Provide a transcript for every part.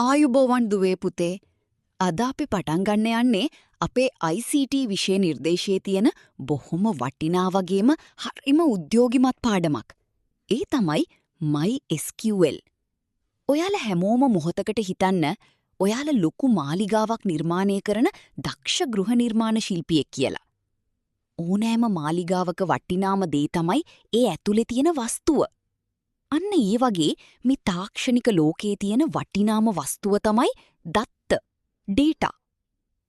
ආයුබෝවන් දුවේ පුතේ. අද අපි පටන් ගන්න යන්නේ අපේ ICT විෂය නිර්දේශයේ තියෙන බොහොම වටිනා වගේම හරිම උද්‍යෝගිමත් පාඩමක්. ඒ තමයි MySQL. ඔයාලා හැමෝම මොහොතකට හිතන්න ඔයාලා ලොකු මාලිගාවක් නිර්මාණය කරන දක්ෂ ගෘහ නිර්මාණ ශිල්පියෙක් කියලා. ඕනෑම මාලිගාවක වටිනාම දේ තමයි ඒ ඇතුලේ තියෙන වස්තුව. අන්න ඒ වගේ මේ තාක්ෂණික ලෝකයේ තියෙන වටිනාම වස්තුව තමයි දත්ත, ඩේටා.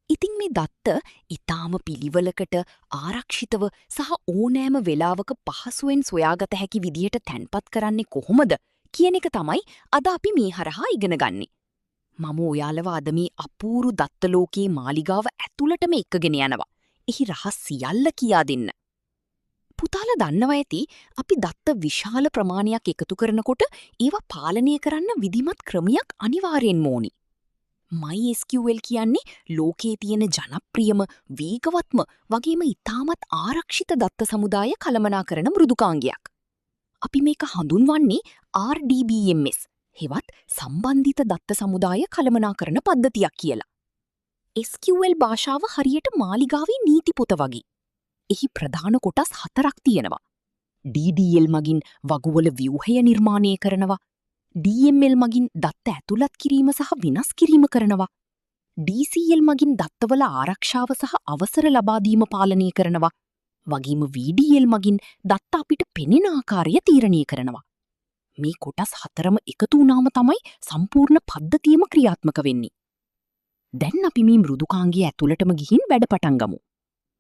ඉතින් මේ දත්ත ඊටාම පිළිවෙලකට ආරක්ෂිතව සහ ඕනෑම වෙලාවක පහසුවෙන් සොයාගත හැකි විදිහට තැන්පත් කරන්නේ කොහොමද කියන එක තමයි අද අපි මේ හරහා ඉගෙන ගන්නෙ. මම ඔයාලව අද මේ අපූරු දත්ත ලෝකයේ මාලිගාව ඇතුළටම එක්කගෙන යනවා. එහි රහස් සියල්ල කියා දෙන්න. පුතාලා දන්නවා ඇති අපි දත්ත විශාල ප්‍රමාණයක් එකතු කරනකොට ඒවා පාලනය කරන්න විධිමත් ක්‍රමයක් අනිවාර්යෙන්ම ඕනි. MySQL කියන්නේ ලෝකයේ තියෙන ජනප්‍රියම, වේගවත්ම වගේම ඉතාමත් ආරක්ෂිත දත්ත සමුදාය කළමනාකරන මෘදුකාංගයක්. අපි මේක හඳුන්වන්නේ RDBMS, හෙවත් සම්බන්ධිත දත්ත සමුදාය කළමනාකරන පද්ධතියක් කියලා. SQL භාෂාව හරියට මාලිගාවේ නීති පොත වගේ. එහි ප්‍රධාන කොටස් 4ක් තියෙනවා. DDL මගින් වගුවල ව්‍යුහය නිර්මාණය කරනවා. DML මගින් දත්ත ඇතුළත් කිරීම සහ විනාශ කිරීම කරනවා. DCL මගින් දත්තවල ආරක්ෂාව සහ අවසර ලබා දීම පාලනය කරනවා. වගේම VDL මගින් දත්ත අපිට පෙනෙන ආකාරය තීරණය කරනවා. මේ කොටස් 4ම එකතු වුණාම තමයි සම්පූර්ණ පද්ධතියම ක්‍රියාත්මක වෙන්නේ. දැන් අපි මේ මෘදුකාංගය ඇතුළටම ගිහින් වැඩ පටන් ගමු.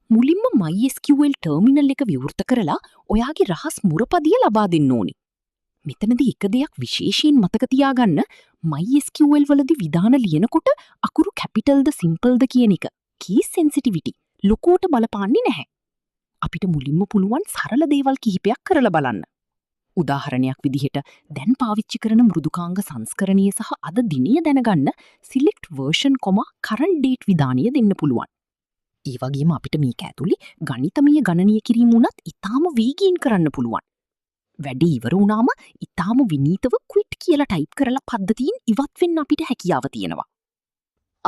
මුලින්ම MySQL ටර්මිනල් එක විවෘත කරලා ඔයාගේ රහස් මුරපදිය ලබා දෙන්න ඕනි. මෙතනදී එක දෙයක් විශේෂයෙන් මතක තියාගන්න, MySQL වලදී විධාන ලියනකොට අකුරු කැපිටල්ද සිම්පල්ද කියන එක කී සෙන්සිටිවිටි ලොකෝට බලපාන්නේ නැහැ. අපිට මුලින්ම පුළුවන් සරල දේවල් කිහිපයක් කරලා බලන්න. උදාහරණයක් විදිහට දැන් පාවිච්චි කරන මෘදුකාංග සංස්කරණය සහ අද දිනය දැනගන්න select version, current date විධානය දෙන්න පුළුවන්. ඒ වගේම අපිට මේක ඇතුලේ ගණිතමය ගණනය කිරීම උනත් ඉතාම වේගයෙන් කරන්න පුළුවන්. වැඩ ඉවර වුණාම ඉතාම විනීතව quit කියලා ටයිප් කරලා පද්ධතියෙන් ඉවත් වෙන්න අපිට හැකියාව තියෙනවා.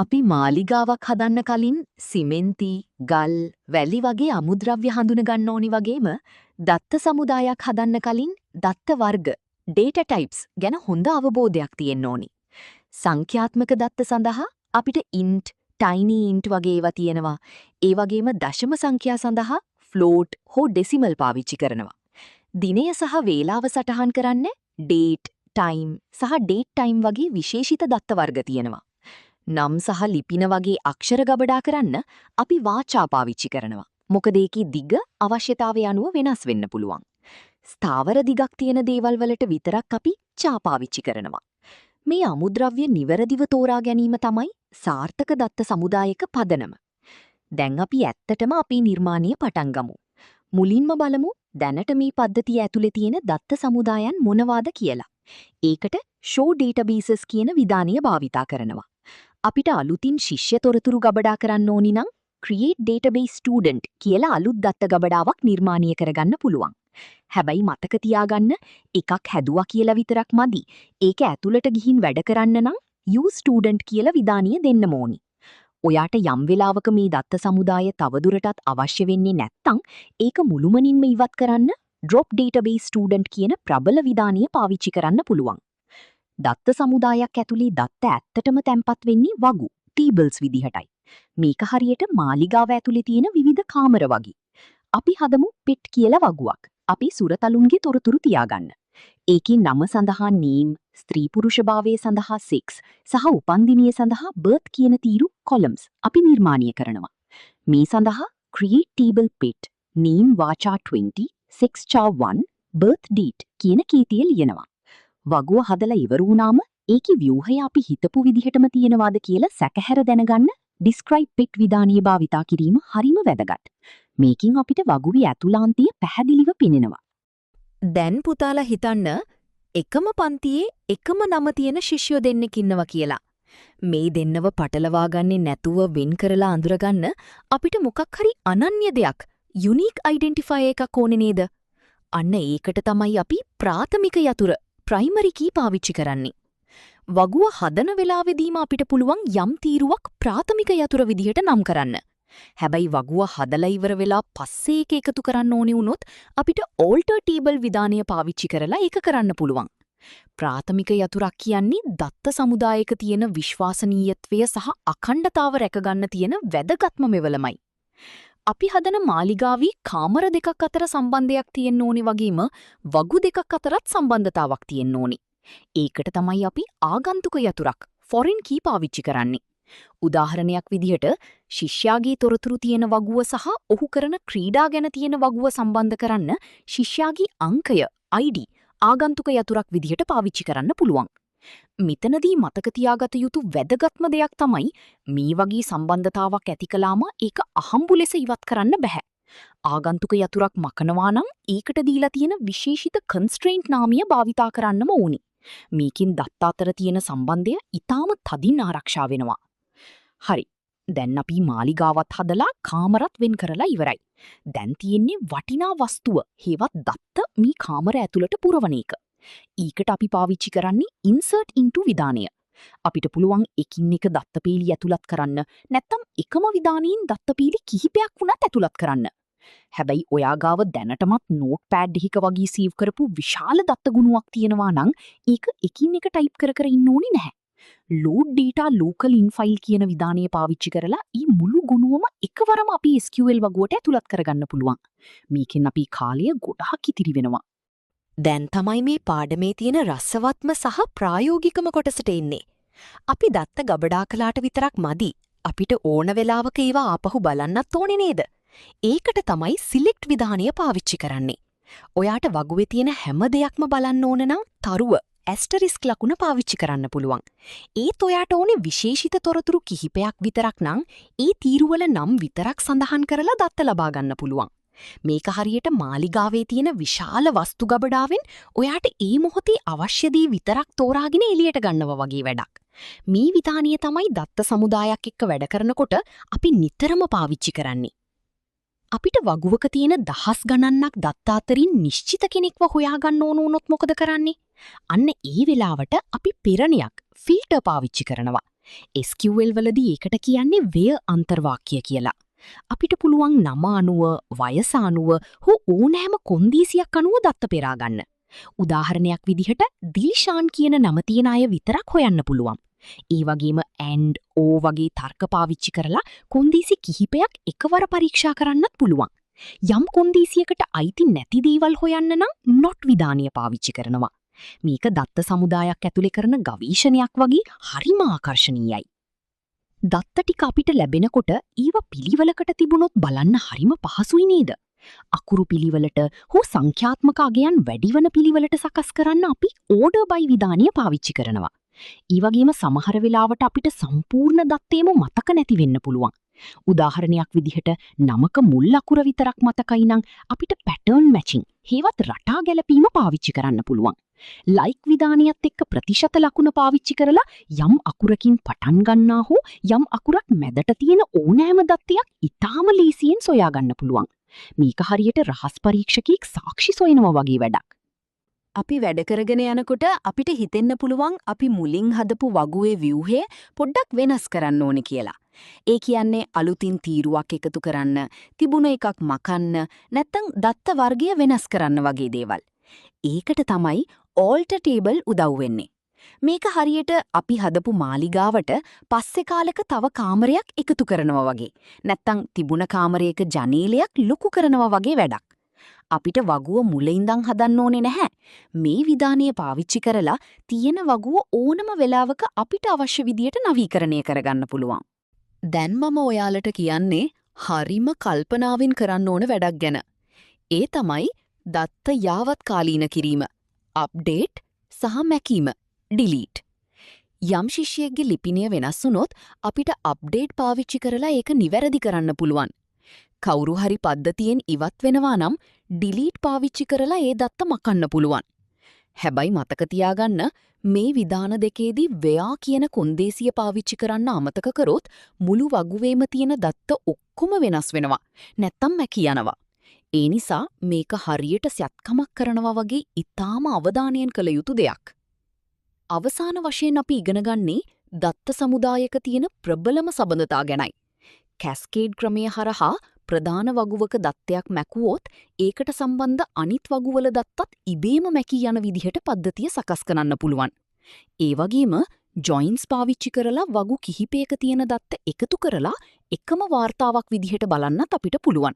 අපි මාලිගාවක් හදන්න කලින් සිමෙන්ති, ගල්, වැලි වගේ අමුද්‍රව්‍ය හඳුන ගන්න ඕනි වගේම දත්ත සමුදායක් හදන්න කලින් දත්ත වර්ග, data types ගැන හොඳ අවබෝධයක් තියෙන්න ඕනි. සංඛ්‍යාත්මක දත්ත සඳහා අපිට int, tiny int වගේ ඒවා තියෙනවා. ඒ වගේම දශම සංඛ්‍යා සඳහා float හෝ decimal පාවිච්චි කරනවා. දිනය සහ වේලාව සටහන් කරන්න date, time සහ date time වගේ විශේෂිත දත්ත වර්ග තියෙනවා. නම් සහ ලිපින වගේ අක්ෂර ගබඩා කරන්න අපි වාචා පාවිච්චි කරනවා. මොකද ඒකේ දිග අවශ්‍යතාවය අනුව වෙනස් වෙන්න පුළුවන්. ස්ථාවර දිගක් තියෙන දේවල් වලට විතරක් අපි චා පාවිච්චි කරනවා. මේ අමුද්‍රව්‍ය නිවැරදිව තෝරා ගැනීම තමයි සාර්ථක දත්ත සමුදායක පදනම. දැන් අපි ඇත්තටම අපේ නිර්මාණය පටන් ගමු. මුලින්ම බලමු දැනට මේ පද්ධතිය ඇතුලේ තියෙන දත්ත සමුදායන් මොනවාද කියලා. ඒකට show databases කියන විධානය භාවිතා කරනවා. අපිට අලුතින් ශිෂ්‍ය තොරතුරු ගබඩා කරන්න ඕනි නම් create database student කියලා අලුත් දත්ත ගබඩාවක් නිර්මාණය කරගන්න පුළුවන්. හැබැයි මතක තියාගන්න, එකක් හැදුවා කියලා විතරක් මදි. ඒක ඇතුළට ගිහින් වැඩ කරන්න නම් use student කියලා විධානය දෙන්නම ඕනි. ඔයාට යම් වෙලාවක මේ දත්ත සමුදාය තවදුරටත් අවශ්‍ය වෙන්නේ නැත්නම් ඒක මුළුමනින්ම ඉවත් කරන්න drop database student කියන ප්‍රබල විධානය පාවිච්චි කරන්න පුළුවන්. දත්ත සමුදායක් ඇතුලේ දත්ත ඇත්තටම තැන්පත් වෙන්නේ වගු, tables විදිහටයි. මේක හරියට මාලිගාව ඇතුලේ තියෙන විවිධ කාමර වගේ. අපි හදමු pet කියලා වගුවක්. අපි සුරතලුන්ගේ තොරතුරු තියාගන්න. ඒකේ නම සඳහා name, ස්ත්‍රී පුරුෂභාවය සඳහා sex සහ උපන්දිනය සඳහා birth කියන තීරු columns අපි නිර්මාණය කරනවා. මේ සඳහා create table pet, name වාචා 20, sex char 1, birth date කියන කීතිය ලියනවා. වගුව හදලා ඉවර වුණාම ඒකේ ව්‍යුහය අපි හිතපු විදිහටම තියෙනවාද කියලා සැකහැර දැනගන්න describe pet විධානය භාවිතා කිරීම හරිම වැදගත්. මේකින් අපිට වගුවේ ඇතුළාන්තිය පැහැදිලිව පෙනෙනවා. දැන් පුතාලා හිතන්න එකම පන්තියේ එකම නම තියෙන ශිෂ්‍යයෝ දෙන්නෙක් ඉන්නවා කියලා. මේ දෙන්නව පටලවා ගන්නේ නැතුව වෙන් කරලා අඳුරගන්න අපිට මොකක් හරි අනන්‍ය දෙයක්, unique identifier එකක් ඕනේ නේද? අන්න ඒකට තමයි අපි ප්‍රාථමික යතුර primary key පාවිච්චි කරන්නේ. වගුව හදන වෙලාවෙදීම අපිට පුළුවන් යම් තීරුවක් ප්‍රාථමික යතුර විදිහට නම් කරන්න. හැබැයි වගුව හදලා ඉවර වෙලා පස්සේ ඒක එකතු කරන්න ඕනේ වුණොත් අපිට ඕල්ටර් ටේබල් විධානය පාවිච්චි කරලා ඒක කරන්න පුළුවන්. ප්‍රාථමික යතුරක් කියන්නේ දත්ත සමුදායක තියෙන විශ්වාසනීයත්වය සහ අඛණ්ඩතාව රැකගන්න තියෙන වැදගත්ම මෙවලමයි. අපි හදන මාලිගාවී කාමර දෙකක් අතර සම්බන්ධයක් තියෙන්න ඕනි වගේම වගු දෙකක් අතරත් සම්බන්ධතාවක් තියෙන්න ඕනි. ඒකට තමයි අපි ආගන්තුක යතුරක් ෆොරින් කී පාවිච්චි කරන්නේ. උදාහරණයක් විදිහට ශිෂ්‍යයාගේ තොරතුරු තියෙන වගුව සහ ඔහු කරන ක්‍රීඩා ගැන තියෙන වගුව සම්බන්ධ කරන්න ශිෂ්‍යයාගේ අංකය ID ආගන්තුක යතුරක් විදිහට පාවිච්චි කරන්න පුළුවන්. මෙතනදී මතක තියාගත යුතු වැදගත්ම දෙයක් තමයි මේ වගේ සම්බන්ධතාවක් ඇති කළාම ඒක අහම්බු ලෙස ඉවත් කරන්න බෑ. ආගන්තුක යතුරක් මකනවා නම් ඒකට දීලා තියෙන විශේෂිත කන්ස්ට්‍රේන්ට් නාමය භාවිතා කරන්නම ඕනි. මේකින් දත්ත අතර තියෙන සම්බන්ධය ඊටාම තදින් ආරක්ෂා වෙනවා. හරි. දැන් අපි මාලිගාවත් හදලා කාමරත් වෙන් කරලා ඉවරයි. දැන් තියෙන්නේ වටිනා වස්තුව හේවත් දත්ත මේ කාමර ඇතුළට පුරවන එක. ඊකට අපි පාවිච්චි කරන්නේ insert into විධානය. අපිට පුළුවන් එකින් එක දත්තපේලි ඇතුළත් කරන්න නැත්නම් එකම විධානයෙන් දත්තපේලි කිහිපයක් වුණත් ඇතුළත් කරන්න. හැබැයි ඔයා ගාව දැනටමත් නෝට්පෑඩ් එකක වගේ සේව් කරපු විශාල දත්ත ගුණයක් තියෙනවා නම් ඒක එකින් එක ටයිප් කර කර ඉන්න ඕනේ නැහැ. load data local in file කියන විධානය පාවිච්චි කරලා ඊ මුළු ගුණුවම එකවරම අපි SQL වගුවට ඇතුළත් කරගන්න පුළුවන්. මේකෙන් අපි කාලය ගොඩාක් ඉතිරි වෙනවා. දැන් තමයි මේ පාඩමේ තියෙන රසවත්ම සහ ප්‍රායෝගිකම කොටසට එන්නේ. අපි දත්ත ගබඩා කළාට විතරක් මදි. අපිට ඕන වෙලාවක ඒවා ආපහු බලන්නත් ඕනේ නේද? ඒකට තමයි සිලෙක්ට් විධානය පාවිච්චි කරන්නේ. ඔයාට වගුවේ තියෙන හැම දෙයක්ම බලන්න ඕන නම් තරුව ඇස්ටරිස්ක් ලකුණ පාවිච්චි කරන්න පුළුවන්. ඒත් ඔයාට ඕනේ විශේෂිත තොරතුරු කිහිපයක් විතරක් නම් ඒ තීරුවල නම් විතරක් සඳහන් කරලා දත්ත ලබා ගන්න පුළුවන්. මේක හරියට මාලිගාවේ තියෙන විශාල වස්තු ගබඩාවෙන් ඔයාට ඒ මොහොතේ අවශ්‍ය දේ විතරක් තෝරාගෙන එළියට ගන්නවා වගේ වැඩක්. මේ විධානය තමයි දත්ත සමුදායක් එක්ක වැඩ කරනකොට අපි නිතරම පාවිච්චි කරන්නේ. අපිට වගුවක තියෙන දහස් ගණන්නක් දත්ත අතරින් නිශ්චිත කෙනෙක්ව හොයාගන්න ඕන වුණොත් මොකද කරන්නේ? අන්න ඒ වෙලාවට අපි පෙරණයක් ෆිල්ටර් පාවිච්චි කරනවා. SQL වලදී ඒකට කියන්නේ where අන්තර්වාක්‍ය කියලා. අපිට පුළුවන් නම අනුව, වයස අනුව, හෝ ඕනෑම කොන්දීසියක් අනුව දත්ත පෙරා ගන්න. උදාහරණයක් විදිහට දිල්ෂාන් කියන නම තියෙන අය විතරක් හොයන්න පුළුවන්. ඒ වගේම and o වගේ තර්ක පාවිච්චි කරලා කොන්දීසි කිහිපයක් එකවර පරීක්ෂා කරන්නත් පුළුවන්. යම් කොන්දීසියකට අයිති නැති දේවල් හොයන්න නම් not විධානය පාවිච්චි කරනවා. මේක දත්ත සමුදායක් ඇතුලේ කරන ගවේෂණයක් වගේ හරිම ආකර්ශනීයයි. දත්ත ටික අපිට ලැබෙනකොට ඊව පිළිවෙලකට තිබුණොත් බලන්න හරිම පහසුයි නේද? අකුරු පිළිවෙලට හෝ සංඛ්‍යාත්මක අගයන් වැඩිවන පිළිවෙලට සකස් කරන්න අපි order by විධානය පාවිච්චි කරනවා. ඒ වගේම සමහර වෙලාවට අපිට සම්පූර්ණ දත්තේම මතක නැති වෙන්න පුළුවන්. උදාහරණයක් විදිහට නමක මුල් අකුර විතරක් මතකයි නම් අපිට pattern matching හේවත් රටා ගැලපීම පාවිච්චි කරන්න පුළුවන්. like විධානියත් එක්ක ප්‍රතිශත ලකුණ පාවිච්චි කරලා යම් අකුරකින් පටන් ගන්නා හෝ යම් අකුරක් මැදට තියෙන ඕනෑම දත්තයක් ඉතාම ලේසියෙන් සොයා ගන්න පුළුවන්. මේක හරියට රහස් පරීක්ෂකෙක් සාක්ෂි සොයනවා වගේ වැඩක්. අපි වැඩ කරගෙන යනකොට අපිට හිතෙන්න පුළුවන් අපි මුලින් හදපු වගුවේ ව්‍යුහය පොඩ්ඩක් වෙනස් කරන්න ඕනේ කියලා. ඒ කියන්නේ අලුතින් තීරුවක් එකතු කරන්න, තිබුණ එකක් මකන්න, නැත්නම් දත්ත වර්ගය වෙනස් කරන්න වගේ දේවල්. ඒකට තමයි alter table උදව් වෙන්නේ. මේක හරියට අපි හදපු මාලිගාවට පස්සේ කාලෙක තව කාමරයක් එකතු කරනවා වගේ. නැත්නම් තිබුණ කාමරයක ජනේලයක් ලොකු කරනවා වගේ වැඩක්. අපිට වගුව මුල ඉඳන් හදන්න ඕනේ නැහැ. මේ විධානය පාවිච්චි කරලා තියෙන වගුව ඕනම වෙලාවක අපිට අවශ්‍ය විදියට නවීකරණය කරගන්න පුළුවන්. දැන් මම ඔයාලට කියන්නේ හරිම කල්පනාවෙන් කරන්න ඕන වැඩක් ගැන. ඒ තමයි දත්ත යාවත් කාලීන කිරීම, අප්ඩේට් සහ මැකීම, ඩිලීට්. යම් ශිෂ්‍යයෙක්ගේ ලිපිනය වෙනස් වුණොත් අපිට අප්ඩේට් පාවිච්චි කරලා ඒක නිවැරදි කරන්න පුළුවන්. කවුරු හරි පද්ධතියෙන් ඉවත් වෙනවා නම් ඩිලීට් පාවිච්චි කරලා ඒ දත්ත මකන්න පුළුවන්. හැබැයි මතක තියාගන්න මේ විධාන දෙකේදී ව්‍යා කියන කොන්දේසිය පාවිච්චි කරන්න අමතක කරොත් මුළු වගුවේම තියෙන දත්ත ඔක්කොම වෙනස් වෙනවා. නැත්තම් මැකී යනවා. ඒ නිසා මේක හරියට සැත්කමක් කරනවා වගේ ඉතාම අවධානයෙන් කළ යුතු දෙයක්. අවසාන වශයෙන් අපි ඉගෙන ගන්නේ දත්ත සමුදායක තියෙන ප්‍රබලම සබඳතා ගැනයි. කැස්කේඩ් ක්‍රමය හරහා ප්‍රධාන වගුවක දත්තයක් මැකුවොත් ඒකට සම්බන්ධ අනිත් වගුවල දත්තත් ඉබේම මැකී යන විදිහට පද්ධතිය සකස් කරන්න පුළුවන්. ඒ වගේම ජොයින්ස් පාවිච්චි කරලා වගු කිහිපයක තියෙන දත්ත එකතු කරලා එකම වාර්තාවක් විදිහට බලන්නත් අපිට පුළුවන්.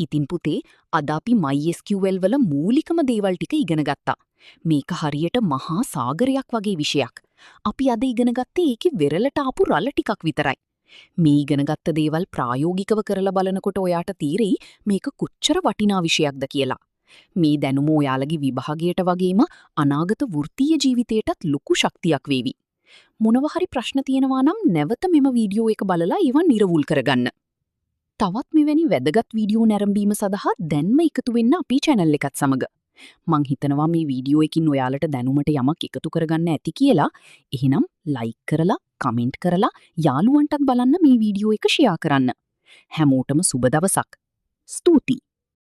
ඉතින් පුතේ අද අපි MySQL වල මූලිකම දේවල් ටික ඉගෙන ගත්තා. මේක හරියට මහා සාගරයක් වගේ විෂයක්. අපි අද ඉගෙන ගත්තේ ඒකේ වෙරළට ආපු රළ ටිකක් විතරයි. මේ ඉගෙනගත්ත දේවල් ප්‍රායෝගිකව කරලා බලනකොට ඔයාට තීරෙයි මේක කොච්චර වටිනා විෂයක්ද කියලා. මේ දැනුම ඔයාලගේ විභාගයට වගේම අනාගත වෘත්තීය ජීවිතයටත් ලොකු ශක්තියක් වේවි. මොනවා හරි ප්‍රශ්න තියෙනවා නම් නැවත මෙම වීඩියෝ එක බලලා ඒවා නිරවුල් කරගන්න. තවත් මෙවැනි වැදගත් වීඩියෝ නැරඹීම සඳහා දැන්ම එකතු වෙන්න අපේ channel එකත් සමග. මං හිතනවා මේ වීඩියෝ එකකින් ඔයාලට දැනුමට යමක් එකතු කරගන්න ඇති කියලා. එහෙනම් like කරලා, comment කරලා යාළුවන්ටත් බලන්න මේ වීඩියෝ එක share කරන්න. හැමෝටම සුබ දවසක්. ස්තුතියි.